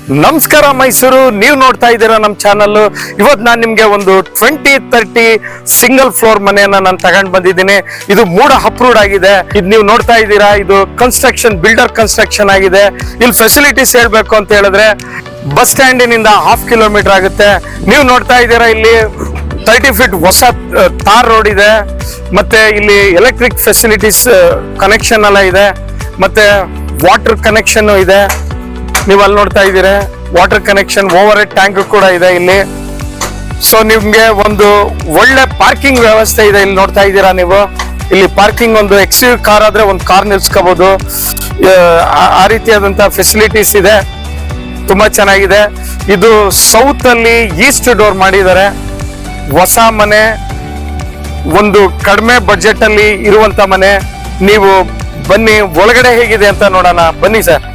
ನಮಸ್ಕಾರ ಮೈಸೂರು, ನೀವು ನೋಡ್ತಾ ಇದ್ದೀರಾ ನಮ್ಮ ಚಾನಲ್. ಇವತ್ತು ನಾನು ನಿಮಗೆ ಒಂದು 2030 ಸಿಂಗಲ್ ಫ್ಲೋರ್ ಮನೆಯನ್ನ ನಾನು ತಗೊಂಡು ಬಂದಿದ್ದೀನಿ. ಇದು ಮೂಡ ಅಪ್ರೂವ್ಡ್ ಆಗಿದೆ. ಇದು ನೀವು ನೋಡ್ತಾ ಇದ್ದೀರಾ, ಇದು ಕನ್ಸ್ಟ್ರಕ್ಷನ್ ಬಿಲ್ಡರ್ ಕನ್ಸ್ಟ್ರಕ್ಷನ್ ಆಗಿದೆ. ಇಲ್ಲಿ ಫೆಸಿಲಿಟೀಸ್ ಹೇಳ್ಬೇಕು ಅಂತ ಹೇಳಿದ್ರೆ ಬಸ್ ಸ್ಟ್ಯಾಂಡಿನಿಂದ 1/2 ಕಿಲೋಮೀಟರ್ ಆಗುತ್ತೆ. ನೀವು ನೋಡ್ತಾ ಇದ್ದೀರಾ, ಇಲ್ಲಿ 30 ಫೀಟ್ ಹೊಸ ತಾರ್ ರೋಡ್ ಇದೆ. ಮತ್ತೆ ಇಲ್ಲಿ ಎಲೆಕ್ಟ್ರಿಕ್ ಫೆಸಿಲಿಟೀಸ್ ಕನೆಕ್ಷನ್ ಎಲ್ಲ ಇದೆ. ಮತ್ತೆ ವಾಟರ್ ಕನೆಕ್ಷನ್ ಇದೆ. ನೀವು ಅಲ್ಲಿ ನೋಡ್ತಾ ಇದ್ದೀರಾ, water connection, over head tank ಕೂಡ ಇದೆ ಇಲ್ಲಿ. ಸೊ ನಿಮ್ಗೆ ಒಂದು ಒಳ್ಳೆ ಪಾರ್ಕಿಂಗ್ ವ್ಯವಸ್ಥೆ ಇದೆ. ಇಲ್ಲಿ ನೋಡ್ತಾ ಇದ್ದೀರಾ ನೀವು, ಇಲ್ಲಿ ಪಾರ್ಕಿಂಗ್ ಒಂದು ಎಕ್ಸ್ಯೂ ಕಾರ್ ಆದ್ರೆ ಒಂದು ಕಾರ್ ನಿಲ್ಸ್ಕೋಬಹುದು. ಆ ರೀತಿಯಾದಂತಹ ಫೆಸಿಲಿಟೀಸ್ ಇದೆ. ತುಂಬಾ ಚೆನ್ನಾಗಿದೆ. ಇದು ಸೌತ್ ಅಲ್ಲಿ ಈಸ್ಟ್ ಡೋರ್ ಮಾಡಿದ್ದಾರೆ. ಹೊಸ ಮನೆ, ಒಂದು ಕಡಿಮೆ ಬಜೆಟ್ ಅಲ್ಲಿ ಇರುವಂತ ಮನೆ. ನೀವು ಬನ್ನಿ, ಒಳಗಡೆ ಹೇಗಿದೆ ಅಂತ ನೋಡೋಣ. ಬನ್ನಿ ಸರ್.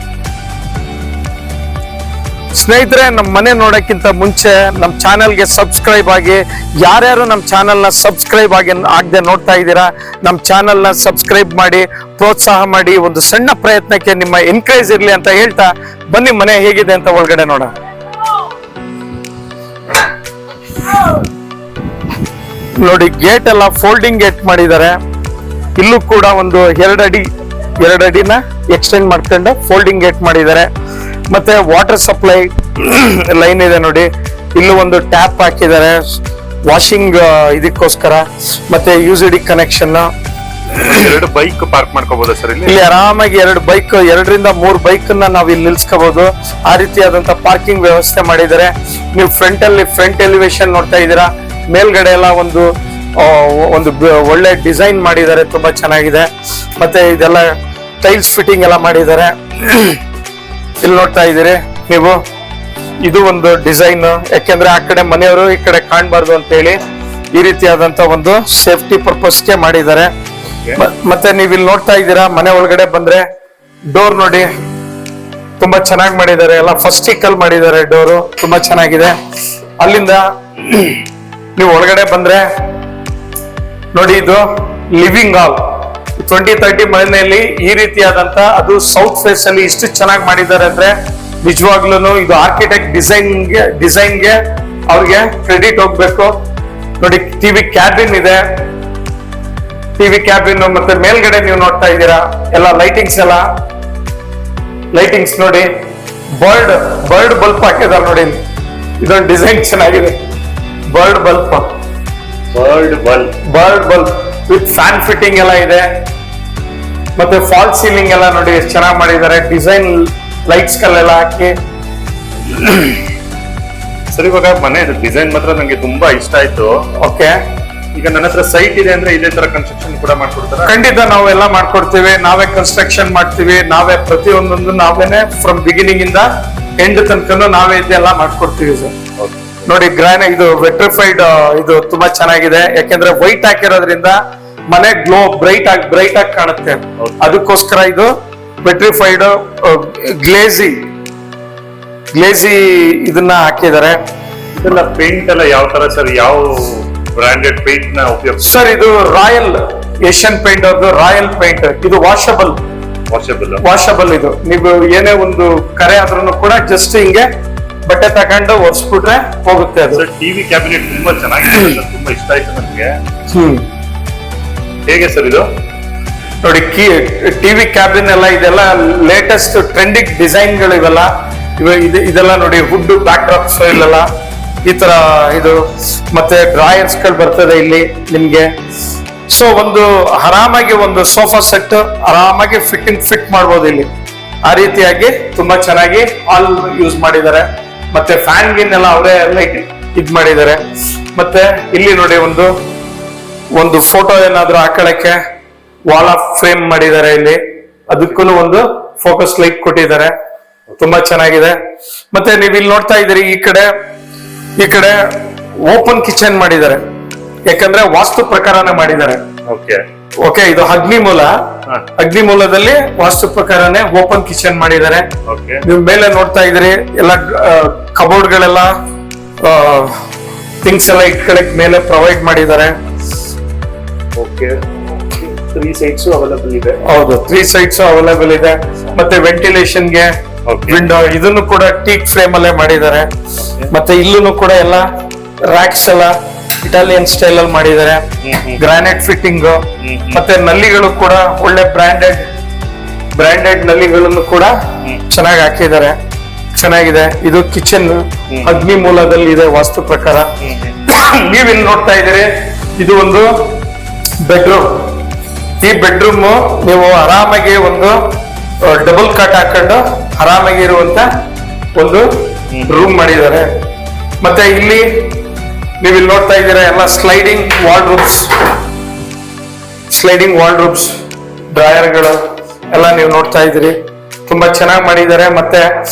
ಸ್ನೇಹಿತರೆ, ನಮ್ಮ ಮನೆ ನೋಡೋಕ್ಕಿಂತ ಮುಂಚೆ ನಮ್ಮ ಚಾನೆಲ್ಗೆ ಸಬ್ಸ್ಕ್ರೈಬ್ ಆಗಿ. ಯಾರ್ಯಾರು ನಮ್ಮ ಚಾನೆಲ್ನ ಸಬ್ಸ್ಕ್ರೈಬ್ ಆಗದೆ ನೋಡ್ತಾ ಇದ್ದೀರಾ, ನಮ್ಮ ಚಾನೆಲ್ನ ಸಬ್ಸ್ಕ್ರೈಬ್ ಮಾಡಿ, ಪ್ರೋತ್ಸಾಹ ಮಾಡಿ. ಒಂದು ಸಣ್ಣ ಪ್ರಯತ್ನಕ್ಕೆ ನಿಮ್ಮ ಎನ್ಕರೇಜ್ ಇರಲಿ ಅಂತ ಹೇಳ್ತಾ ಬನ್ನಿ ಮನೆ ಹೇಗಿದೆ ಅಂತ ಒಳಗಡೆ ನೋಡೋಣ. ನೋಡಿ, ಗೇಟ್ ಎಲ್ಲ ಫೋಲ್ಡಿಂಗ್ ಗೇಟ್ ಮಾಡಿದ್ದಾರೆ. ಇಲ್ಲೂ ಕೂಡ ಒಂದು 2 ಅಡಿನ ಎಕ್ಸ್ಟೆಂಡ್ ಮಾಡ್ಕೊಂಡು ಫೋಲ್ಡಿಂಗ್ ಗೇಟ್ ಮಾಡಿದ್ದಾರೆ. ಮತ್ತೆ ವಾಟರ್ ಸಪ್ಲೈ ಲೈನ್ ಇದೆ ನೋಡಿ. ಇಲ್ಲೂ ಒಂದು ಟ್ಯಾಪ್ ಹಾಕಿದ್ದಾರೆ ವಾಷಿಂಗ್ ಇದಕ್ಕೋಸ್ಕರ. ಮತ್ತೆ ಯುಸಿಡಿ ಕನೆಕ್ಷನ್. 2 ಬೈಕ್ ಪಾರ್ಕ್ ಮಾಡ್ಕೋಬಹುದು ಸರ್ ಇಲ್ಲಿ ಆರಾಮಾಗಿ 2 ಬೈಕ್, 2ರಿಂದ 3 ಬೈಕ್ ನಾವು ಇಲ್ಲಿ ನಿಲ್ಸ್ಕೋಬಹುದು. ಆ ರೀತಿಯಾದಂತ ಪಾರ್ಕಿಂಗ್ ವ್ಯವಸ್ಥೆ ಮಾಡಿದ್ದಾರೆ. ನೀವು ಫ್ರಂಟ್ ಎಲಿವೇಶನ್ ನೋಡ್ತಾ ಇದ್ದೀರಾ. ಮೇಲ್ಗಡೆ ಎಲ್ಲ ಒಂದು ಒಳ್ಳೆ ಡಿಸೈನ್ ಮಾಡಿದ್ದಾರೆ, ತುಂಬಾ ಚೆನ್ನಾಗಿದೆ. ಮತ್ತೆ ಇದೆಲ್ಲ ಟೈಲ್ಸ್ ಫಿಟ್ಟಿಂಗ್ ಎಲ್ಲ ಮಾಡಿದ್ದಾರೆ. ಇಲ್ಲಿ ನೋಡ್ತಾ ಇದ್ದೀರಿ ನೀವು, ಇದು ಒಂದು ಡಿಸೈನ್. ಯಾಕೆಂದ್ರೆ ಆ ಕಡೆ ಮನೆಯವರು ಈ ಕಡೆ ಕಾಣಬಾರ್ದು ಅಂತ ಹೇಳಿ ಈ ರೀತಿಯಾದಂತ ಒಂದು ಸೇಫ್ಟಿ ಪರ್ಪಸ್ಗೆ ಮಾಡಿದ್ದಾರೆ. ಮತ್ತೆ ನೀವು ಇಲ್ಲಿ ನೋಡ್ತಾ ಇದ್ದೀರಾ, ಮನೆ ಒಳಗಡೆ ಬಂದ್ರೆ ಡೋರ್ ನೋಡಿ, ತುಂಬಾ ಚೆನ್ನಾಗಿ ಮಾಡಿದ್ದಾರೆ. ಎಲ್ಲ ಫಸ್ಟಿಕಲ್ ಮಾಡಿದ್ದಾರೆ ಡೋರು, ತುಂಬಾ ಚೆನ್ನಾಗಿದೆ. ಅಲ್ಲಿಂದ ನೀವು ಒಳಗಡೆ ಬಂದ್ರೆ ನೋಡಿ, ಇದು ಲಿವಿಂಗ್ ಹಾಲ್. 2030 ಮನೆಯಲ್ಲಿ ಈ ರೀತಿಯಾದಂತ, ಅದು ಸೌತ್ ಫೇಸ್ ಅಲ್ಲಿ ಇಷ್ಟು ಚೆನ್ನಾಗಿ ಮಾಡಿದ್ದಾರೆ ಅಂದ್ರೆ ನಿಜವಾಗ್ಲೂ ಇದು ಆರ್ಕಿಟೆಕ್ಟ್ ಡಿಸೈನ್ಗೆ ಅವ್ರಿಗೆ ಕ್ರೆಡಿಟ್ ಹೋಗ್ಬೇಕು. ನೋಡಿ, ಟಿವಿ ಕ್ಯಾಬಿನ್ ಇದೆ. ಟಿವಿ ಕ್ಯಾಬಿನ್ ಮತ್ತೆ ಮೇಲ್ಗಡೆ ನೀವು ನೋಡ್ತಾ ಇದ್ದೀರಾ ಎಲ್ಲ ಲೈಟಿಂಗ್ಸ್ ನೋಡಿ. ಬರ್ಡ್ ಬಲ್ಪ್ ಹಾಕಿದಾರೆ ನೋಡಿ. ಇದೊಂದು ಡಿಸೈನ್ ಚೆನ್ನಾಗಿದೆ. Bird bulb with fan fitting ಎಲ್ಲ ಇದೆ. ಮತ್ತೆ ಫಾಲ್ ಸೀಲಿಂಗ್ ಎಲ್ಲ ನೋಡಿ ಎಷ್ಟು ಚೆನ್ನಾಗಿ ಮಾಡಿದ್ದಾರೆ. ಡಿಸೈನ್ ಲೈಟ್ಸ್ ಗಳೆಲ್ಲ ಹಾಕಿ. ಸರ್, ಇವಾಗ ಮನೆ ಡಿಸೈನ್ ಮಾತ್ರ ನಂಗೆ ತುಂಬಾ ಇಷ್ಟ ಆಯ್ತು. ಓಕೆ, ಈಗ ನನ್ನ ಹತ್ರ ಸೈಟ್ ಇದೆ ಅಂದ್ರೆ ಇದೇ ತರ ಕನ್ಸ್ಟ್ರಕ್ಷನ್ ಕೂಡ ಮಾಡ್ಕೊಡ್ತಾರೆ? ಖಂಡಿತ ನಾವೆಲ್ಲ ಮಾಡ್ಕೊಡ್ತೀವಿ. ನಾವೇ ಕನ್ಸ್ಟ್ರಕ್ಷನ್ ಮಾಡ್ತೀವಿ. ನಾವೇ ಪ್ರತಿಯೊಂದೊಂದು ನಾವೇನೆ ಫ್ರಮ್ ಬಿಗಿನಿಂಗ್ ಇಂದ ಎಂಡ್ ತನಕ ನಾವೇ ಇದೆಲ್ಲ ಮಾಡ್ಕೊಡ್ತೀವಿ ಸರ್. ನೋಡಿ, ಇದು ವೆಟ್ರಿಫೈಡ್, ಇದು ತುಂಬಾ ಚೆನ್ನಾಗಿದೆ. ಯಾಕೆಂದ್ರೆ ವೈಟ್ ಹಾಕಿರೋದ್ರಿಂದ ಮನೆ ಗ್ಲೋ ಬ್ರೈಟ್ ಆಗಿ ಕಾಣುತ್ತೆ. ಅದಕ್ಕೋಸ್ಕರ ಇದು ವೆಟ್ರಿಫೈಡ್ ಗ್ಲೇಜಿ ಇದನ್ನ ಹಾಕಿದ್ದಾರೆ. ಇದೆಲ್ಲ ಪೇಂಟ್ ಎಲ್ಲ ಯಾವ ತರ ಸರ್? ಯಾವ ಬ್ರಾಂಡೆಡ್ ಪೇಂಟ್ ನ ಉಪಯೋಗ ಸರ್? ಇದು ರಾಯಲ್ ಏಷ್ಯನ್ ಪೇಂಟ್ ಅವ್ರದ್ದು ರಾಯಲ್ ಪೇಂಟ್. ಇದು ವಾಷಬಲ್. ಇದು ನೀವು ಏನೇ ಒಂದು ಕರೆ ಆದ್ರೂ ಕೂಡ ಜಸ್ಟ್ ಹಿಂಗೆ ಬಟ್ಟೆ ತಗೊಂಡು ಒರೆಸ್ಬಿಟ್ರೆ ಹೋಗುತ್ತೆ. ಅದು ಟಿವಿ ಕ್ಯಾಬಿನೆಟ್ ತುಂಬಾ ಚೆನ್ನಾಗಿದೆ, ತುಂಬಾ ಇಷ್ಟ ಆಯ್ತು ನನಗೆ. ಹೇಗೆ ಸರ್ ಇದು? ನೋಡಿ, ಟಿವಿ ಕ್ಯಾಬಿನ್ ಎಲ್ಲ ಇದೆಲ್ಲ ಲೇಟೆಸ್ಟ್ ಟ್ರೆಂಡಿಂಗ್ ಡಿಸೈನ್ ಗಳು ಇವೆಲ್ಲ. ಇದೆಲ್ಲ ನೋಡಿ, ವುಡ್ ಬ್ಯಾಕ್ ಡ್ರಾಪ್ಸ್ ಇಲ್ಲೆಲ್ಲ ಈ ತರ ಇದು. ಮತ್ತೆ ಡ್ರಾಯರ್ಸ್ ಗಳು ಬರ್ತದೆ ಇಲ್ಲಿ ನಿಮ್ಗೆ. ಸೊ ಒಂದು ಆರಾಮಾಗಿ ಒಂದು ಸೋಫಾ ಸೆಟ್ ಆರಾಮಾಗಿ ಫಿಟ್ ಮಾಡ್ಬೋದು ಇಲ್ಲಿ. ಆ ರೀತಿಯಾಗಿ ತುಂಬಾ ಚೆನ್ನಾಗಿ ಹಾಲ್ ಯೂಸ್ ಮಾಡಿದ್ದಾರೆ. ಮತ್ತೆ ಫ್ಯಾನ್ ಗಿನ್ ಎಲ್ಲ ಅವರೇ ಲೈಟ್ ಇದ್ ಮಾಡಿದ್ದಾರೆ. ಮತ್ತೆ ಇಲ್ಲಿ ನೋಡಿ, ಒಂದು ಫೋಟೋ ಏನಾದ್ರೂ ಹಾಕೊಳ್ಳಕ್ಕೆ ವಾಲ್ ಆಫ್ ಫ್ರೇಮ್ ಮಾಡಿದ್ದಾರೆ ಇಲ್ಲಿ. ಅದಕ್ಕೂ ಒಂದು ಫೋಕಸ್ ಲೈಟ್ ಕೊಟ್ಟಿದ್ದಾರೆ. ತುಂಬಾ ಚೆನ್ನಾಗಿದೆ. ಮತ್ತೆ ನೀವು ಇಲ್ಲಿ ನೋಡ್ತಾ ಇದ್ದೀರಿ, ಈ ಕಡೆ ಓಪನ್ ಕಿಚನ್ ಮಾಡಿದ್ದಾರೆ. ಯಾಕಂದ್ರೆ ವಾಸ್ತು ಪ್ರಕಾರನೇ ಮಾಡಿದ್ದಾರೆ. ಓಕೆ, ಇದು ಅಗ್ನಿಮೂಲದಲ್ಲಿ ವಾಸ್ತು ಪ್ರಕಾರನೇ ಓಪನ್ ಕಿಚನ್ ಮಾಡಿದ್ದಾರೆ. ನೀವು ಮೇಲೆ ನೋಡ್ತಾ ಇದ್ರಿ, ಎಲ್ಲ ಕಬೋರ್ಡ್ ಗಳೆಲ್ಲ ಥಿಂಗ್ಸ್ ಎಲ್ಲ ಇಟ್ಕೊಳಕ್ ಮೇಲೆ ಪ್ರೊವೈಡ್ ಮಾಡಿದ್ದಾರೆ. 3 ಸೈಡ್ಸ್ ಅವೈಲೇಬಲ್ ಇದೆ. ಹೌದು, 3 ಸೈಡ್ಸ್ ಅವೈಲೇಬಲ್ ಇದೆ. ಮತ್ತೆ ವೆಂಟಿಲೇಷನ್ಗೆ Okay. ವಿಂಡೋ ಇದನ್ನು ಕೂಡ ಟೀಕ್ ಫ್ರೇಮ್ ಅಲ್ಲೇ ಮಾಡಿದ್ದಾರೆ. ಮತ್ತೆ ಇಲ್ಲೂ ಕೂಡ ಎಲ್ಲ ರ್ಯಾಕ್ಸ್ ಎಲ್ಲ ಇಟಾಲಿಯನ್ ಸ್ಟೈಲ್ ಅಲ್ಲಿ ಮಾಡಿದ್ದಾರೆ. ಗ್ರಾನೈಟ್ ಫಿಟ್ಟಿಂಗ್ ಮತ್ತೆ ನಲ್ಲಿಗಳು ಕೂಡ ಒಳ್ಳೆ ಬ್ರಾಂಡೆಡ್ ನಲ್ಲಿಗಳನ್ನು ಕೂಡ ಚೆನ್ನಾಗಿ ಹಾಕಿದ್ದಾರೆ. ಚೆನ್ನಾಗಿದೆ. ಇದು ಕಿಚನ್ ಅಗ್ನಿ ಮೂಲದಲ್ಲಿ ಇದೆ ವಾಸ್ತು ಪ್ರಕಾರ. ನೀವಿಲ್ಲಿ ನೋಡ್ತಾ ಇದ್ದೀರಿ, ಇದು ಒಂದು ಬೆಡ್ರೂಮ್. ಈ ಬೆಡ್ರೂಮ್ ನೀವು ಆರಾಮಾಗಿ ಒಂದು ಡಬಲ್ ಕಾಟ್ ಹಾಕೊಂಡು ಆರಾಮಾಗಿ ಇರುವಂತ ಒಂದು ರೂಮ್ ಮಾಡಿದ್ದಾರೆ. ಮತ್ತೆ ಇಲ್ಲಿ ನೀವು ಇಲ್ಲಿ ನೋಡ್ತಾ ಇದ್ದೀರಾ ಎಲ್ಲ ಸ್ಲೈಡಿಂಗ್ ವಾರ್ಡ್ರೂಬ್ಸ್ ಡ್ರಾಯರ್ಗಳು ಎಲ್ಲ ನೀವು ನೋಡ್ತಾ ಇದ್ದೀರಿ. ತುಂಬಾ ಚೆನ್ನಾಗಿ ಮಾಡಿದ್ದಾರೆ. ಮತ್ತೆ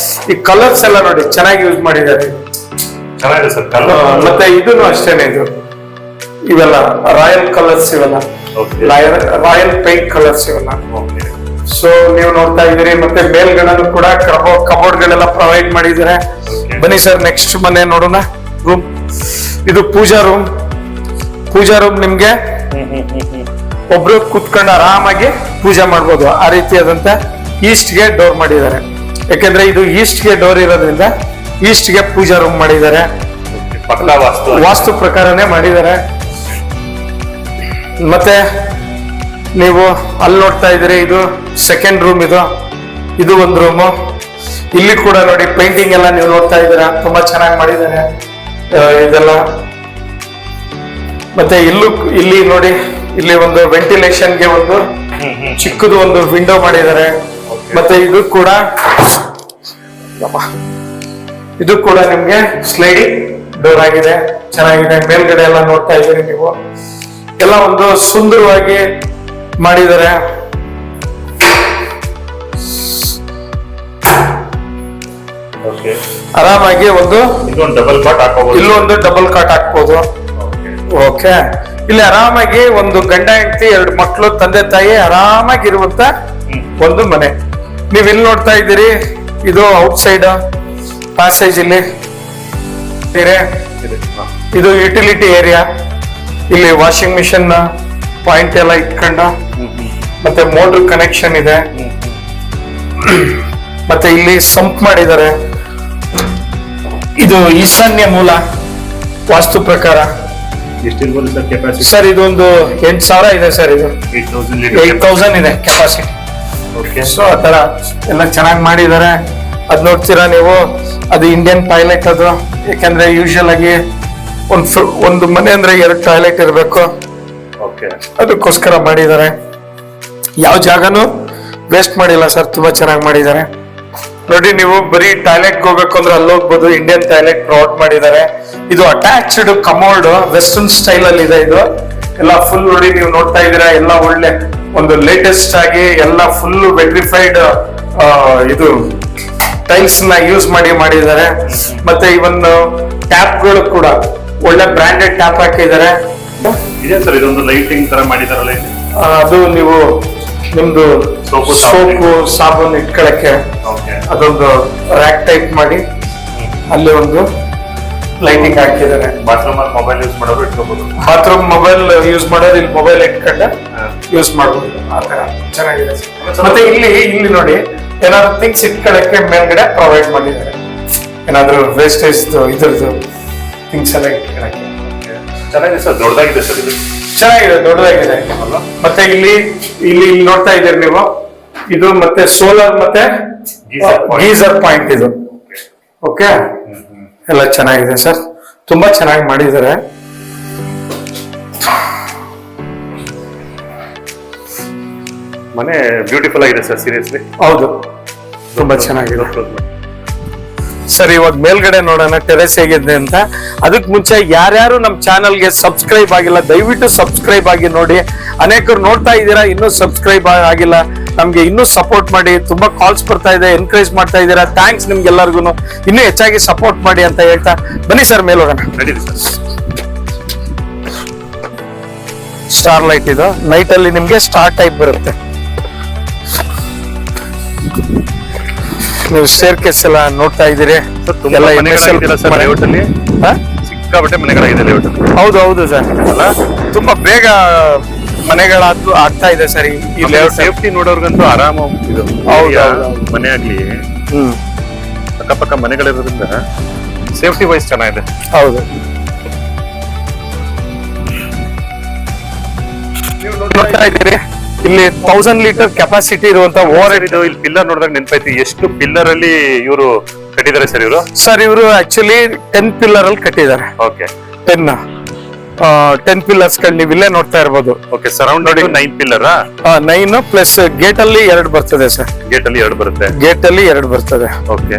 ಈ ಕಲರ್ಸ್ ಎಲ್ಲ ನೋಡಿ ಚೆನ್ನಾಗಿ ಯೂಸ್ ಮಾಡಿದ್ದಾರೆ. ಚೆನ್ನಾಗಿದೆ ಸರ್. ಮತ್ತೆ ಇದನ್ನು ಅಷ್ಟೇನೆ, ಇವೆಲ್ಲ ರಾಯಲ್ ಕಲರ್ಸ್, ಇವೆಲ್ಲ ರಾಯಲ್ ಪೇಂಟ್ ಕಲರ್ಸ್ ಇವೆಲ್ಲ. ಸೊ ನೀವು ನೋಡ್ತಾ ಇದ್ದೀರಿ. ಮತ್ತೆ ಮೇಲ್ಗಡೆನೂ ಕೂಡ ಕಬೋರ್ಡ್ ಗಳೆಲ್ಲ ಪ್ರೊವೈಡ್ ಮಾಡಿದ್ದಾರೆ. ಬನ್ನಿ ಸರ್, ನೆಕ್ಸ್ಟ್ ಮನೆ ನೋಡೋಣ. ರೂಮ್ ಇದು ಪೂಜಾ ರೂಮ್ ನಿಮ್ಗೆ ಒಬ್ರು ಕುತ್ಕೊಂಡು ಆರಾಮಾಗಿ ಪೂಜೆ ಮಾಡ್ಬೋದು. ಆ ರೀತಿಯಾದಂತ ಈಸ್ಟ್ಗೆ ಡೋರ್ ಮಾಡಿದ್ದಾರೆ. ಯಾಕೆಂದ್ರೆ ಇದು ಈಸ್ಟ್ಗೆ ಡೋರ್ ಇರೋದ್ರಿಂದ ಈಸ್ಟ್ಗೆ ಪೂಜಾ ರೂಮ್ ಮಾಡಿದ್ದಾರೆ. ವಾಸ್ತು ಪ್ರಕಾರನೇ ಮಾಡಿದ್ದಾರೆ. ಮತ್ತೆ ನೀವು ಅಲ್ಲಿ ನೋಡ್ತಾ ಇದ್ದೀರಿ, ಇದು ಸೆಕೆಂಡ್ ರೂಮ್. ಇದು ಒಂದು ರೂಮು. ಇಲ್ಲಿ ಕೂಡ ನೋಡಿ ಪೇಂಟಿಂಗ್ ಎಲ್ಲ ನೀವು ನೋಡ್ತಾ ಇದ್ದೀರಾ, ತುಂಬಾ ಚೆನ್ನಾಗಿ ಮಾಡಿದ್ದಾರೆ ಇದೆಲ್ಲ. ಮತ್ತೆ ಇಲ್ಲಿ ನೋಡಿ, ಇಲ್ಲಿ ಒಂದು ವೆಂಟಿಲೇಷನ್ಗೆ ಒಂದು ಚಿಕ್ಕದು ಒಂದು ವಿಂಡೋ ಮಾಡಿದ್ದಾರೆ. ಮತ್ತೆ ಇದು ಕೂಡ ನಿಮ್ಗೆ ಸ್ಲೈಡಿಂಗ್ ಡೋರ್ ಆಗಿದೆ. ಚೆನ್ನಾಗಿದೆ. ಮೇಲ್ಗಡೆ ಎಲ್ಲ ನೋಡ್ತಾ ಇದ್ದೀರಿ ನೀವು, ಎಲ್ಲ ಒಂದು ಸುಂದರವಾಗಿ ಮಾಡಿದ್ದಾರೆ. ಆರಾಮಾಗಿ ಇಲ್ಲೊಂದು ಡಬಲ್ ಕಾಟ್ ಹಾಕ್ಬೋದು. ಓಕೆ, ಇಲ್ಲಿ ಆರಾಮಾಗಿ ಒಂದು ಗಂಡ ಹೆಂಡತಿ 2 ಮಕ್ಕಳು, ತಂದೆ ತಾಯಿ ಆರಾಮಾಗಿರುವಂತ ಒಂದು ಮನೆ. ನೀವ್ ಇಲ್ಲಿ ನೋಡ್ತಾ ಇದ್ದೀರಿ, ಇದು ಔಟ್ ಸೈಡ್ ಪ್ಯಾಸೇಜ್. ಇಲ್ಲಿ ಇದು ಯುಟಿಲಿಟಿ ಏರಿಯಾ. ಇಲ್ಲಿ ವಾಷಿಂಗ್ ಮಿಷಿನ್ ಪಾಯಿಂಟ್ ಎಲ್ಲ ಇಟ್ಕೊಂಡು, ಮತ್ತೆ ಮೋಟರ್ ಕನೆಕ್ಷನ್ ಇದೆ. ಮತ್ತೆ ಇಲ್ಲಿ ಸಂಪ್ ಮಾಡಿದ್ದಾರೆ. ಇದು ಈಶಾನ್ಯ ಮೂಲ ವಾಸ್ತು ಪ್ರಕಾರ. ಸರ್ ಇದೊಂದು 8,000 ಇದೆ ಸರ್. ಇದು 8,000 ಇದೆ ಕೆಪಾಸಿಟಿ. ಸೊ ಆ ತರ ಎಲ್ಲ ಚೆನ್ನಾಗಿ ಮಾಡಿದ್ದಾರೆ. ಅದ್ ನೋಡ್ತೀರಾ ನೀವು, ಅದು ಇಂಡಿಯನ್ ಟಾಯ್ಲೆಟ್ ಅದು. ಯಾಕಂದ್ರೆ ಯೂಶುವಲ್ ಆಗಿ ಒಂದು ಮನೆ ಅಂದ್ರೆ 2 ಟಾಯ್ಲೆಟ್ ಇರಬೇಕು, ಅದಕ್ಕೋಸ್ಕರ ಮಾಡಿದ್ದಾರೆ. ಯಾವ ಜಾಗನೂ ವೇಸ್ಟ್ ಮಾಡಿಲ್ಲ ಸರ್, ತುಂಬಾ ಚೆನ್ನಾಗಿ ಮಾಡಿದ್ದಾರೆ. ನೋಡಿ, ನೀವು ಬರೀ ಟಾಯ್ಲೆಟ್ಗೆ ಹೋಗ್ಬೇಕು ಅಂದ್ರೆ ಅಲ್ಲಿ ಹೋಗ್ಬೋದು. ಇಂಡಿಯನ್ ಟಾಯ್ಲೆಟ್ ಪ್ರೊವೈಡ್ ಮಾಡಿದ್ದಾರೆ. ಇದು ಅಟ್ಯಾಚ್ಡ್ ಕಮೋಡ್ ವೆಸ್ಟರ್ನ್ ಸ್ಟೈಲ್ ಅಲ್ಲಿ ಇದೆ. ಇದು ಎಲ್ಲ ಫುಲ್ ನೋಡಿ, ನೀವು ನೋಡ್ತಾ ಇದ್ದೀರಾ, ಎಲ್ಲ ಒಳ್ಳೆ ಒಂದು ಲೇಟೆಸ್ಟ್ ಆಗಿ ಎಲ್ಲ ಫುಲ್ ವೆಟ್ರಿಫೈಡ್ ಇದು ಟೈಲ್ಸ್ ನ ಯೂಸ್ ಮಾಡಿದ್ದಾರೆ. ಮತ್ತೆ ಇವನ್ ಟ್ಯಾಪ್ಗಳು ಕೂಡ ಒಳ್ಳೆ ಬ್ರಾಂಡೆಡ್ ಟ್ಯಾಪ್ ಹಾಕಿದ್ದಾರೆ. ಇದೆ ಸರ್, ಇದೊಂದು ಲೈಟಿಂಗ್ ತರ ಮಾಡಿದಾರಲ್ಲ. ಅದು ನೀವು ನಿಮ್ದು ಸೋಪು ಸಾಬೂನ್ ಇಟ್ಕೊಳಕ್ಕೆ ಅದೊಂದು ರ್ಯಾಕ್ ಟೈಪ್ ಮಾಡಿ ಅಲ್ಲಿ ಒಂದು ಲೈಟಿಂಗ್ ಹಾಕಿದ್ದಾರೆ. ಬಾತ್ರೂಮ್ ಅಲ್ಲಿ ಮೊಬೈಲ್ ಯೂಸ್ ಮಾಡೋರು ಇಟ್ಕೋಬಹುದು. ಬಾತ್ರೂಮ್ ಮೊಬೈಲ್ ಯೂಸ್ ಮಾಡೋರು ಇಲ್ಲಿ ಮೊಬೈಲ್ ಇಟ್ಕೊಂಡ ಯೂಸ್ ಮಾಡಬಹುದು. ಆ ತರ ಚೆನ್ನಾಗಿದೆ. ಮತ್ತೆ ಇಲ್ಲಿ ನೋಡಿ, ಏನಾದ್ರು ಥಿಂಗ್ಸ್ ಇಟ್ಕೊಳಕ್ಕೆ ಮೇಲ್ಗಡೆ ಪ್ರೊವೈಡ್ ಮಾಡಿದ್ದಾರೆ. ಏನಾದ್ರು ವೇಸ್ಟೇಜ್ ಇದ್ರದ್ದು ಥಿಂಗ್ಸ್ ಎಲ್ಲ ಇಟ್ಕೊಳಕ್ಕೆ ಚೆನ್ನಾಗಿದೆ ಸರ್. ದೊಡ್ಡದಾಗಿದೆ ಸರ್ ಇದು. ಚೆನ್ನಾಗಿದೆ, ದೊಡ್ಡದಾಗಿದೆ. ಮತ್ತೆ ಇಲ್ಲಿ ನೋಡ್ತಾ ಇದ್ದೀರಿ ನೀವು, ಇದು ಮತ್ತೆ ಸೋಲಾರ್ ಮತ್ತೆ ಗೀಸರ್ ಪಾಯಿಂಟ್ ಇದು. ಓಕೆ, ಎಲ್ಲ ಚೆನ್ನಾಗಿದೆ ಸರ್, ತುಂಬಾ ಚೆನ್ನಾಗಿ ಮಾಡಿದ್ದಾರೆ. ಮನೆ ಬ್ಯೂಟಿಫುಲ್ ಆಗಿದೆ ಸರ್, ಸೀರಿಯಸ್ಲಿ. ಹೌದು, ತುಂಬಾ ಚೆನ್ನಾಗಿದೆ ಸರ್. ಇವಾಗ ಮೇಲ್ಗಡೆ ನೋಡೋಣ ಟೆರೆಸ್ ಹೇಗಿದೆ ಅಂತ. ಅದಕ್ಕೆ ಮುಂಚೆ ಯಾರ್ಯಾರು ನಮ್ಮ ಚಾನಲ್ಗೆ ಸಬ್ಸ್ಕ್ರೈಬ್ ಆಗಿಲ್ಲ, ದಯವಿಟ್ಟು ಸಬ್ಸ್ಕ್ರೈಬ್ ಆಗಿ ನೋಡಿ. ಅನೇಕರು ನೋಡ್ತಾ ಇದ್ದೀರಾ, ಇನ್ನೂ ಸಬ್ಸ್ಕ್ರೈಬ್ ಆಗಿಲ್ಲ. ನಮ್ಗೆ ಇನ್ನೂ ಸಪೋರ್ಟ್ ಮಾಡಿ. ತುಂಬಾ ಕಾಲ್ಸ್ ಬರ್ತಾ ಇದೆ, ಎನ್ಕರೇಜ್ ಮಾಡ್ತಾ ಇದ್ದೀರಾ. ಥ್ಯಾಂಕ್ಸ್ ನಿಮ್ಗೆಲ್ಲರಿಗೂ. ಇನ್ನೂ ಹೆಚ್ಚಾಗಿ ಸಪೋರ್ಟ್ ಮಾಡಿ ಅಂತ ಹೇಳ್ತಾ ಬನ್ನಿ ಸರ್ ಮೇಲೆ ಹೋಗೋಣ. ಸ್ಟಾರ್ ಲೈಟ್ ಇದು ನೈಟ್ ಅಲ್ಲಿ ನಿಮ್ಗೆ ಸ್ಟಾರ್ ಟೈಪ್ ಬರುತ್ತೆ. ನೀವು ಸ್ಟೇರ್ ಕೇಸ್ ಎಲ್ಲ ನೋಡ್ತಾ ಇದ್ದೀರಿ. ಸಿಕ್ಕಾಪಟ್ಟೆ ಮನೆಗಳಾಗಿದೆ. ಹೌದು ಸರ್, ಅಲ್ಲ ತುಂಬಾ ಬೇಗ ಆಗ್ತಾ ಇದೆ ಸರ್. ಈ ಸೇಫ್ಟಿ ನೋಡೋರ್ಗಂತೂ ಆರಾಮ. ಇದು ಮನೆ ಆಗ್ಲಿ ಅಕ್ಕಪಕ್ಕ ಮನೆಗಳಿರೋದ್ರಿಂದ ಸೇಫ್ಟಿ ವೈಸ್ ಚೆನ್ನಾಗಿದೆ. ಹೌದು. ನೀವು ನೋಡ್ತಾ ಇದ್ದೀರಿ ಇಲ್ಲಿ 1000 ಲೀಟರ್ ಕೆಪಾಸಿಟಿ ಇರುವಂತ ಓವರ್ ಹೆಡ್. ಇದು ಇಲ್ಲಿ ಪಿಲ್ಲರ್ ನೋಡಿದಾಗ ನೆನಪಾಯ್ತು, ಎಷ್ಟು ಪಿಲ್ಲರ್ ಅಲ್ಲಿ ಇವರು ಕಟ್ಟಿದ್ದಾರೆ ಸರ್ ಇವರು? ಸರ್ ಇವರು ಆಕ್ಚುಲಿ 10 ಪಿಲ್ಲರ್ ಅಲ್ಲಿ ಕಟ್ಟಿದ್ದಾರೆ. ಓಕೆ, 10 ಪಿಲ್ಲರ್ಸ್ ಗಳು ನೀವು ಇಲ್ಲೇ ನೋಡ್ತಾ ಇರ್ಬೋದು. Okay, surround 9 pillar. 9 plus gate ಅಲ್ಲಿ 2 ಬರ್ತದೆ ಸರ್. ಗೇಟ್ ಅಲ್ಲಿ 2 ಬರುತ್ತೆ. ಗೇಟ್ ಅಲ್ಲಿ 2 ಬರ್ತದೆ. Okay,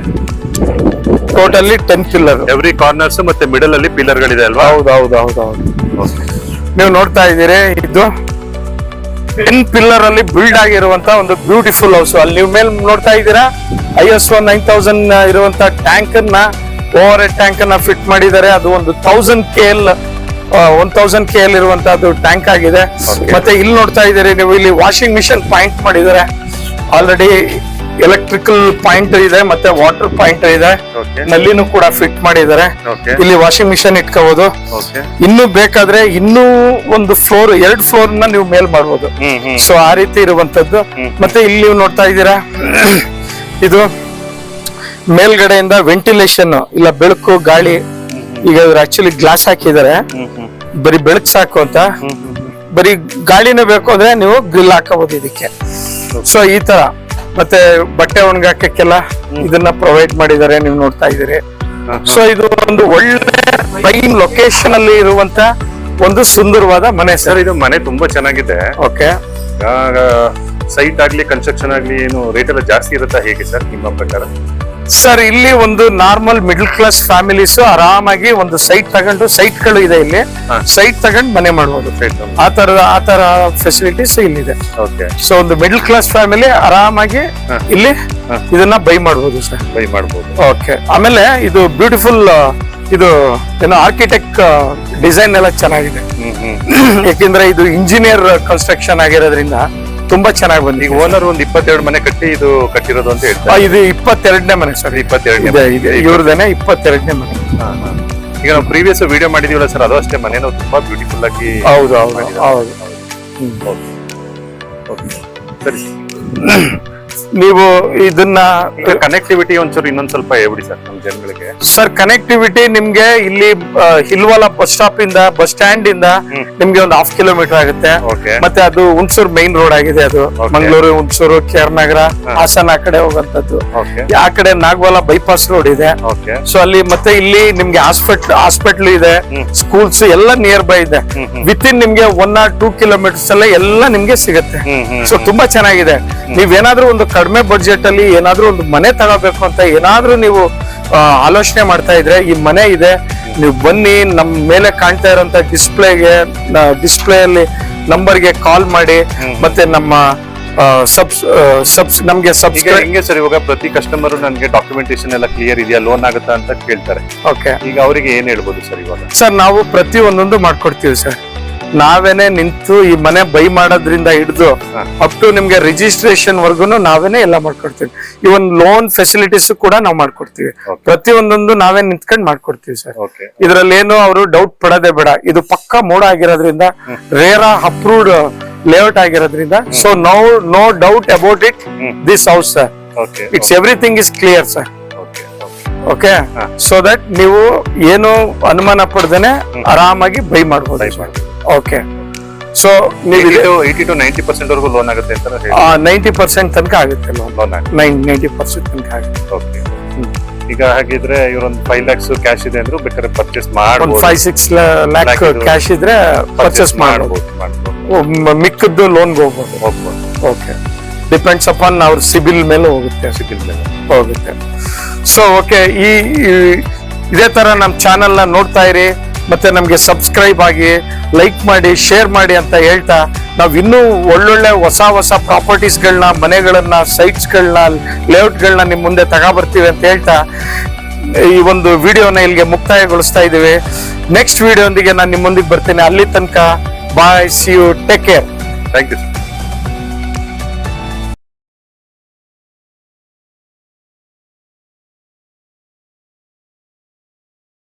totally 10 pillar. Every corners ಮತ್ತೆ ಮಿಡಲ್ ಅಲ್ಲಿ ಪಿಲ್ಲರ್ ಗಳಿದೆ ಅಲ್ವಾ? ಹೌದು. ನೀವು ನೋಡ್ತಾ ಇದ್ದೀರಿ ಇದು 10 ಪಿಲ್ಲರ್ ಅಲ್ಲಿ ಬಿಲ್ಡ್ ಆಗಿರುವಂತ ಒಂದು ಬ್ಯೂಟಿಫುಲ್ ಹೌಸ್. ಅಲ್ಲಿ ನೀವು ಮೇಲೆ ನೋಡ್ತಾ ಇದ್ದೀರಾ ISO 9000 ಇರುವಂತ ಟ್ಯಾಂಕ್ ಅನ್ನ, ಓವರ್ ಹೆಡ್ ಟ್ಯಾಂಕ್ ಅನ್ನ ಫಿಟ್ ಮಾಡಿದ್ದಾರೆ. ಅದು ಒಂದು 1000 KL ಇರುವಂತದ್ದು ಟ್ಯಾಂಕ್ ಆಗಿದೆ. ಮತ್ತೆ ಇಲ್ಲಿ ನೋಡ್ತಾ ಇದ್ದೀರಿ ನೀವು, ಇಲ್ಲಿ ವಾಷಿಂಗ್ ಮಿಷಿನ್ ಪಾಯಿಂಟ್ ಮಾಡಿದ್ದಾರೆ. ಆಲ್ರೆಡಿ ಎಲೆಕ್ಟ್ರಿಕಲ್ ಪಾಯಿಂಟ್ ಇದೆ, ಮತ್ತೆ ವಾಟರ್ ಪಾಯಿಂಟ್ ಇದೆ. ನಲ್ಲಿನೂ ಕೂಡ ಫಿಟ್ ಮಾಡಿದ್ದಾರೆ. ಇಲ್ಲಿ ವಾಷಿಂಗ್ ಮಿಷಿನ್ ಇಟ್ಕೋಬಹುದು. ಇನ್ನು ಬೇಕಾದ್ರೆ ಇನ್ನೂ ಒಂದು ಫ್ಲೋರ್, 2 ಫ್ಲೋರ್ ನ ನೀವು ಮೇಲ್ ಮಾಡಬಹುದು. ಸೊ ಆ ರೀತಿ ಇರುವಂತದ್ದು. ಮತ್ತೆ ಇಲ್ಲಿ ನೀವು ನೋಡ್ತಾ ಇದ್ದೀರಾ ಇದು ಮೇಲ್ಗಡೆಯಿಂದ ವೆಂಟಿಲೇಷನ್, ಇಲ್ಲ ಬೆಳಕು ಗಾಳಿ. ಈಗ ಆಕ್ಚುಲಿ ಗ್ಲಾಸ್ ಹಾಕಿದ್ದಾರೆ, ಬರೀ ಬೆಳಕು ಸಾಕು ಅಂತ. ಬರೀ ಗಾಳಿನೇ ಬೇಕು ಅಂದ್ರೆ ನೀವು ಗ್ರಿಲ್ ಹಾಕಬಹುದು ಇದಕ್ಕೆ. ಸೊ ಈ ತರ. ಮತ್ತೆ ಬಟ್ಟೆ ಒಣಗಾಕಕ್ಕೆಲ್ಲ ಇದನ್ನ ಪ್ರೊವೈಡ್ ಮಾಡಿದ್ದಾರೆ, ನೀವು ನೋಡ್ತಾ ಇದ್ದೀರಿ. ಸೊ ಇದು ಒಂದು ಒಳ್ಳೆ ಪ್ರೈಮ್ ಲೊಕೇಶನ್ ಅಲ್ಲಿ ಇರುವಂತ ಒಂದು ಸುಂದರವಾದ ಮನೆ ಸರ್. ಇದು ಮನೆ ತುಂಬಾ ಚೆನ್ನಾಗಿದೆ. ಓಕೆ, ಸೈಟ್ ಆಗ್ಲಿ ಕನ್ಸ್ಟ್ರಕ್ಷನ್ ಆಗ್ಲಿ ಏನು ರೇಟ್ ಎಲ್ಲ ಜಾಸ್ತಿ ಇರುತ್ತಾ ಹೇಗೆ ಸರ್ ನಿಮ್ಮ ಪ್ರಕಾರ? ಸರ್ ಇಲ್ಲಿ ಒಂದು ನಾರ್ಮಲ್ ಮಿಡಲ್ ಕ್ಲಾಸ್ ಫ್ಯಾಮಿಲೀಸ್ ಆರಾಮಾಗಿ ಒಂದು ಸೈಟ್ ತಗೊಂಡು, ಸೈಟ್ ಗಳು ಇದೆ ಇಲ್ಲಿ, ಸೈಟ್ ತಗೊಂಡು ಮನೆ ಮಾಡಬಹುದು. ಆ ತರ ಫೆಸಿಲಿಟೀಸ್ ಇಲ್ಲಿದೆ. ಸೊ ಒಂದು ಮಿಡಲ್ ಕ್ಲಾಸ್ ಫ್ಯಾಮಿಲಿ ಆರಾಮಾಗಿ ಇಲ್ಲಿ ಇದನ್ನ ಬೈ ಮಾಡಬಹುದು ಸರ್. ಬೈ ಮಾಡಬಹುದು. ಓಕೆ. ಆಮೇಲೆ ಇದು ಬ್ಯೂಟಿಫುಲ್, ಇದು ಏನೋ ಆರ್ಕಿಟೆಕ್ಟ್ ಡಿಸೈನ್ ಎಲ್ಲ ಚೆನ್ನಾಗಿದೆ. ಯಾಕೆಂದ್ರೆ ಇದು ಇಂಜಿನಿಯರ್ ಕನ್ಸ್ಟ್ರಕ್ಷನ್ ಆಗಿರೋದ್ರಿಂದ ತುಂಬಾ ಚೆನ್ನಾಗಿ ಬಂದಿದೆ. ಈಗ ಓನರ್ ಒಂದು 22 ಮನೆ ಕಟ್ಟಿ ಇದು ಕಟ್ಟಿರೋದು ಅಂತ ಹೇಳ್ತಾರೆ. ಇದು 22ನೇ ಮನೆ ಸರ್. 22ನೇ ಇವ್ರದೇನೆ 22ನೇ ಮನೆ. ಈಗ ನಾವು ಪ್ರೀವಿಯಸ್ ವಿಡಿಯೋ ಮಾಡಿದೀವಲ್ಲ ಸರ್, ಅದು ಅಷ್ಟೇ ಮನೇನು ತುಂಬಾ ಬ್ಯೂಟಿಫುಲ್ ಆಗಿ. ಹೌದು. ಸರಿ, ನೀವು ಇದನ್ನ ಕನೆಕ್ಟಿವಿಟಿ ಒಂಚೂರು ಇನ್ನೊಂದ್ ಸ್ವಲ್ಪ ಹೇಳ್ಬಿಡಿ ಸರ್ ನಮ್ಮ ಜನಗಳಿಗೆ. ಸರ್ ಕನೆಕ್ಟಿವಿಟಿ ನಿಮ್ಗೆ ಇಲ್ಲಿ ಹಿಲ್ವಾಲ ಬಸ್ ಸ್ಟಾಪ್ ಇಂದ, ಬಸ್ ಸ್ಟ್ಯಾಂಡ್ ಇಂದ ನಿಮ್ಗೆ ಒಂದು 1/2 ಕಿಲೋಮೀಟರ್ ಆಗುತ್ತೆ. ಮತ್ತೆ ಅದು ಹುಣಸೂರು ಮೈನ್ ರೋಡ್ ಆಗಿದೆ. ಅದು ಮಂಗಳೂರು, ಹುಣಸೂರು, ಕೇರ್ನಗರ, ಹಾಸನ ಆ ಕಡೆ ಹೋಗುವಂತದ್ದು. ಆ ಕಡೆ ನಾಗವಾಲ ಬೈಪಾಸ್ ರೋಡ್ ಇದೆ. ಸೊ ಅಲ್ಲಿ ಮತ್ತೆ ಇಲ್ಲಿ ನಿಮ್ಗೆ ಹಾಸ್ಪಿಟಲ್ ಇದೆ, ಸ್ಕೂಲ್ಸ್ ಎಲ್ಲ ನಿಯರ್ ಬೈ ಇದೆ. ವಿತ್ ಇನ್ ನಿಮ್ಗೆ 1 or 2 ಕಿಲೋಮೀಟರ್ಸ್ ಎಲ್ಲ ನಿಮ್ಗೆ ಸಿಗುತ್ತೆ. ಸೊ ತುಂಬಾ ಚೆನ್ನಾಗಿದೆ. ನೀವೇನಾದ್ರೂ ಒಂದು ಕಡಿಮೆ ಬಡ್ಜೆಟ್ ಅಲ್ಲಿ ಏನಾದ್ರೂ ಒಂದು ಮನೆ ತಗೋಬೇಕು ಅಂತ ಏನಾದ್ರೂ ನೀವು ಆಲೋಚನೆ ಮಾಡ್ತಾ ಇದ್ರೆ, ಈ ಮನೆ ಇದೆ. ನೀವು ಬನ್ನಿ, ನಮ್ ಮೇಲೆ ಕಾಣ್ತಾ ಇರೋಂತ ಡಿಸ್ಪ್ಲೇ ಅಲ್ಲಿ ನಂಬರ್ಗೆ ಕಾಲ್ ಮಾಡಿ. ಮತ್ತೆ ನಮ್ಮ ನಮ್ಗೆ ಸಬ್ಸ್ಕ್ರೈಬ್. ಹಿಂಗೆ ಸರ್, ಇವಾಗ ಪ್ರತಿ ಕಸ್ಟಮರ್ ನನ್ಗೆ ಡಾಕ್ಯುಮೆಂಟೇಶನ್ ಎಲ್ಲ ಕ್ಲಿಯರ್ ಇದೆಯಾ, ಲೋನ್ ಆಗುತ್ತಾ ಅಂತ ಕೇಳ್ತಾರೆ. ಓಕೆ, ಈಗ ಅವರಿಗೆ ಏನ್ ಹೇಳ್ಬೋದು ಸರ್ ಇವಾಗ? ಸರ್ ನಾವು ಪ್ರತಿ ಒಂದೊಂದು ಮಾಡ್ಕೊಡ್ತೀವಿ ಸರ್. ನಾವೇನೆ ನಿಂತು ಈ ಮನೆ ಬೈ ಮಾಡೋದ್ರಿಂದ ಹಿಡಿದು ಅಪ್ ಟು ನಿಮ್ಗೆ ರಿಜಿಸ್ಟ್ರೇಷನ್ ವರ್ಗುನು ನಾವೇನೆ ಎಲ್ಲ ಮಾಡ್ಕೊಡ್ತೀವಿ. ಇವನ್ ಲೋನ್ ಫೆಸಿಲಿಟೀಸ್ ಕೂಡ ನಾವು ಮಾಡ್ಕೊಡ್ತೀವಿ. ಪ್ರತಿ ಒಂದೊಂದು ನಾವೇ ನಿಂತ್ಕೊಂಡು ಮಾಡ್ಕೊಡ್ತೀವಿ ಸರ್. ಇದ್ರಲ್ಲಿ ಏನು ಅವರು ಡೌಟ್ ಪಡೋದೇ ಬೇಡ. ಇದು ಪಕ್ಕಾ ಮೋಡ ಆಗಿರೋದ್ರಿಂದ, ರೇರಾ ಅಪ್ರೂವ್ಡ್ ಲೇಔಟ್ ಆಗಿರೋದ್ರಿಂದ, so no doubt about it this house sir. It's everything is clear sir. Okay, so that ನೀವು ಏನು ಅನುಮಾನ ಪಡ್ದೇನೆ ಆರಾಮಾಗಿ ಬೈ ಮಾಡಬಹುದು. ಓಕೆ, ಸೊ ನೀವು 80 to 90% ವರೆಗೂ ಲೋನ್ ಆಗುತ್ತೆ ಅಂತ 90% ತನಕ ಆಗುತ್ತೆ ಲೋನ್. 90% ತನಕ ಆಗುತ್ತೆ. ಓಕೆ, ಈಗ ಹಾಗಿದ್ರೆ ಇವರೊಂದು 5 lakhs ಕ್ಯಾಶ್ ಇದೆ ಅಂದ್ರೂ ಬೇಕಾದ್ರೆ ಪರ್ಚೇಸ್ ಮಾಡಬಹುದು. 5-6 lakh ಕ್ಯಾಶ್ ಇದ್ರೆ ಪರ್ಚೇಸ್ ಮಾಡಬಹುದು. ಮಿಕ್ಕದ್ದು ಲೋನ್ಗೆ ಹೋಗ್ಬೋದು. ಓಕೆ, ಡಿಪೆಂಡ್ಸ್ ಅಪಾನ್ ಅವ್ರ ಸಿಬಿಲ್ ಮೇಲೆ ಹೋಗುತ್ತೆ. ಸೊ ಓಕೆ, ಇದೇ ತರ ನಮ್ಮ ಚಾನೆಲ್ ನ ನೋಡ್ತಾ ಇರಿ. ಮತ್ತೆ ನಮ್ಗೆ ಸಬ್ಸ್ಕ್ರೈಬ್ ಆಗಿ, ಲೈಕ್ ಮಾಡಿ, ಶೇರ್ ಮಾಡಿ ಅಂತ ಹೇಳ್ತಾ, ನಾವ್ ಇನ್ನೂ ಒಳ್ಳೊಳ್ಳೆ ಹೊಸ ಪ್ರಾಪರ್ಟೀಸ್ಗಳನ್ನ, ಮನೆಗಳನ್ನ, ಸೈಟ್ಸ್ಗಳನ್ನ, ಲೇಔಟ್ಗಳನ್ನ ನಿಮ್ ಮುಂದೆ ತಗೊಬರ್ತೀವಿ ಅಂತ ಹೇಳ್ತಾ ಈ ಒಂದು ವಿಡಿಯೋನ ಇಲ್ಲಿಗೆ ಮುಕ್ತಾಯಗೊಳಿಸ್ತಾ ಇದೀವಿ. ನೆಕ್ಸ್ಟ್ ವಿಡಿಯೋ ಒಂದಿಗೆ ನಾನು ನಿಮ್ ಮುಂದಿಗೆ ಬರ್ತೀನಿ. ಅಲ್ಲಿ ತನಕ bye, see you, take care. Thank you.